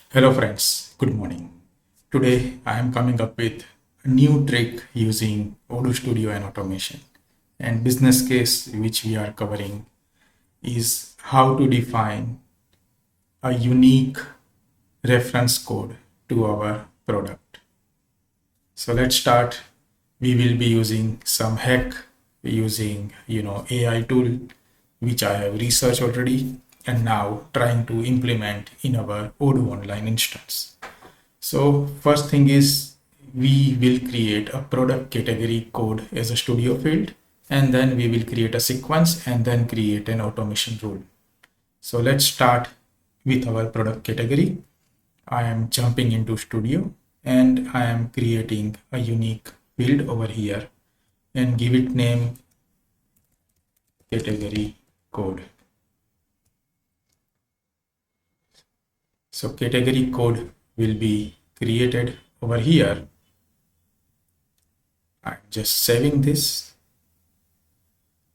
Hello friends, good morning. Today I am coming up with a new trick using Odoo Studio and automation. And business case which we are covering is how to define a unique reference code to our product. So let's start. We will be using some hack using AI tool which I have researched already and now trying to implement in our Odoo online instance. So first thing is we will create a product category code as a studio field, and then we will create a sequence and then create an automation rule. So let's start with our product category. I am jumping into studio and I am creating a unique field over here and give it name category code. So category code will be created over here. I'm just saving this.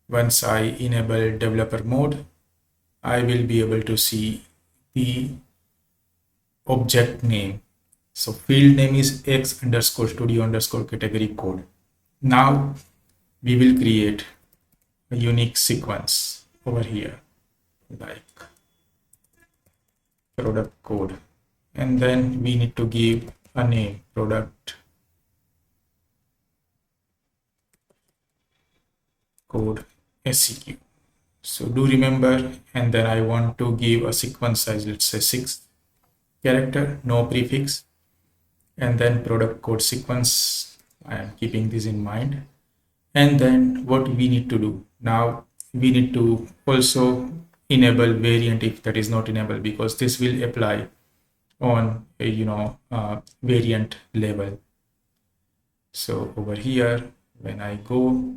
Once I enable developer mode, I will be able to see the object name. So field name is x underscore studio underscore category code. Now we will create a unique sequence over here like product code, and then we need to give a name product code SKU. So do remember, and then I want to give a sequence size, let's say 6 character, no prefix, and then product code sequence. I am keeping this in mind. And then what we need to do now, we need to also enable variant if that is not enabled, because this will apply on a variant level. So over here, when I go,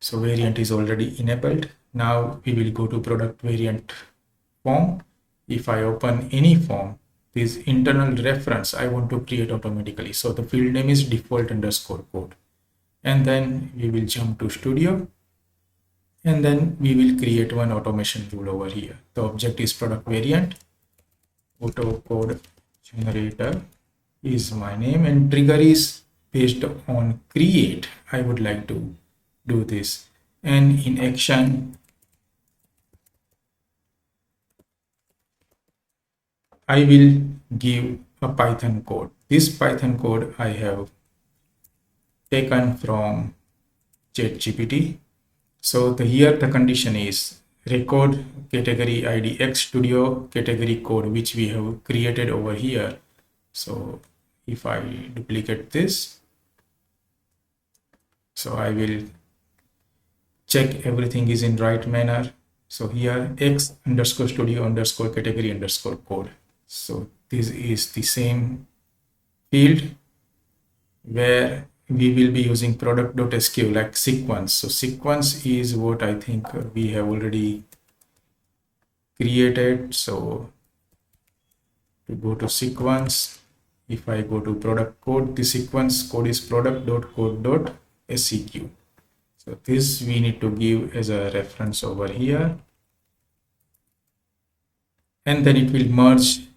so variant is already enabled. Now we will go to product variant form. If I open any form, this internal reference I want to create automatically. So the field name is default underscore code. And then we will jump to studio. And then we will create one automation rule over here. The object is product variant. Auto code generator is my name, and trigger is based on create. I would like to do this, and in action I will give a Python code. This Python code I have taken from ChatGPT. So here the condition is record category ID X Studio category code, which we have created over here. So if I duplicate this, so I will check everything is in right manner. So here X underscore studio underscore category underscore code. So this is the same field where we will be using product.sku like sequence. So sequence is what I think we have already created. So to go to sequence, if I go to product code, the sequence code is product.code.seq. So this we need to give as a reference over here, and then it will merge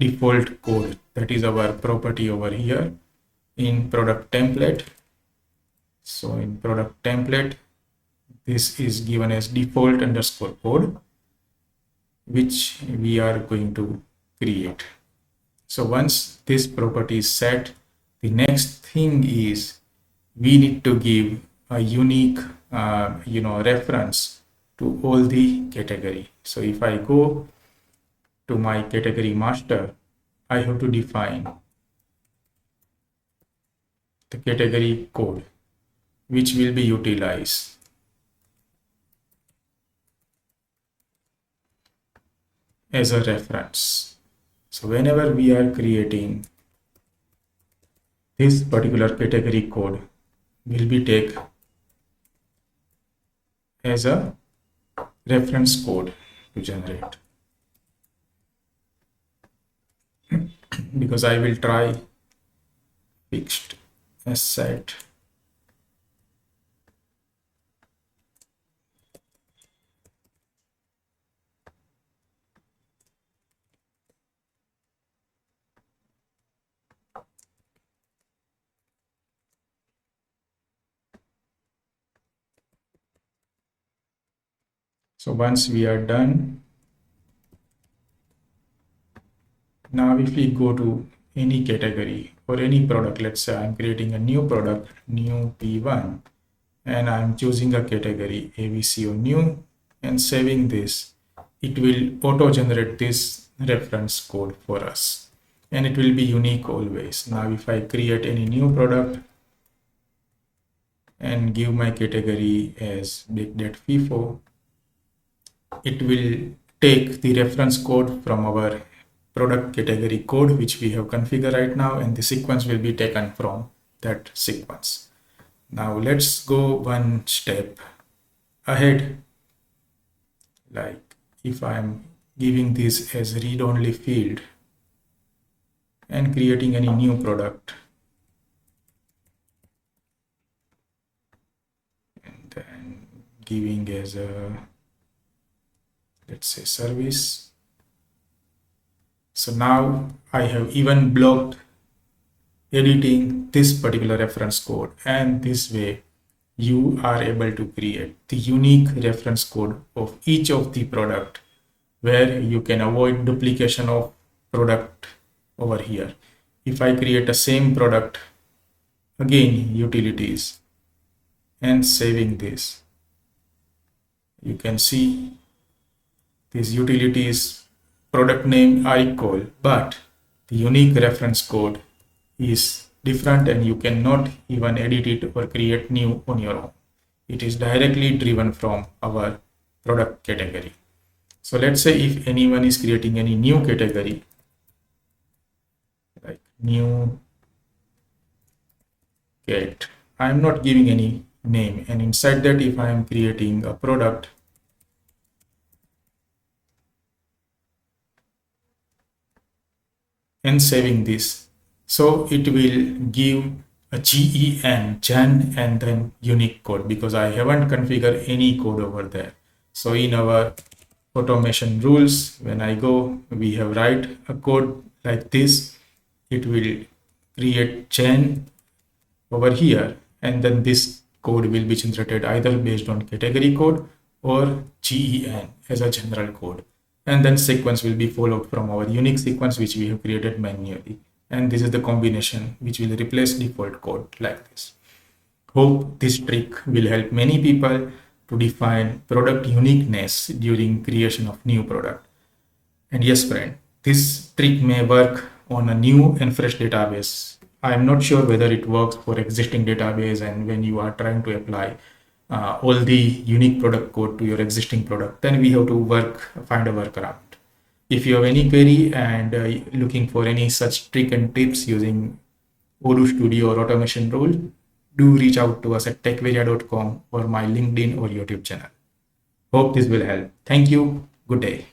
default code, that is our property over here, in product template. So in product template, this is given as default underscore code, which we are going to create. So once this property is set, the next thing is we need to give a unique reference to all the category. So if I go to my category master, I have to define the category code which will be utilized as a reference. So whenever we are creating this particular category code, will be take as a reference code to generate. Because I will try fixed asset So once we are done, now if we go to any category or any product, let's say I'm creating a new product, new P1, and I'm choosing a category ABC or new and saving this, it will auto generate this reference code for us and it will be unique always. Now if I create any new product and give my category as big data FIFO, it will take the reference code from our product category code which we have configured right now, and the sequence will be taken from that sequence. Now let's go one step ahead. Like if I'm giving this as read-only field and creating any new product, and then giving as a, let's say, service. So now I have even blocked editing this particular reference code, and this way you are able to create the unique reference code of each of the product, where you can avoid duplication of product over here. If I create a same product, again utilities, and saving this, you can see these utilities product name I call, but the unique reference code is different and you cannot even edit it or create new on your own. It is directly driven from our product category. So let's say if anyone is creating any new category, like new cat, I'm not giving any name, and inside that if I am creating a product, and saving this, so it will give a gen and then unique code, because I haven't configured any code over there. So in our automation rules, when I go, we have write a code like this, it will create gen over here, and then this code will be generated either based on category code or gen as a general code, and then sequence will be followed from our unique sequence which we have created manually, and this is the combination which will replace default code like this. Hope this trick will help many people to define product uniqueness during creation of new product. And yes friend, this trick may work on a new and fresh database. I am not sure whether it works for existing database, and when you are trying to apply all the unique product code to your existing product, then we have to find a workaround. If you have any query and looking for any such trick and tips using Odoo Studio or automation rule, do reach out to us at techvaria.com or my LinkedIn or YouTube channel. Hope this will help. Thank you. Good day.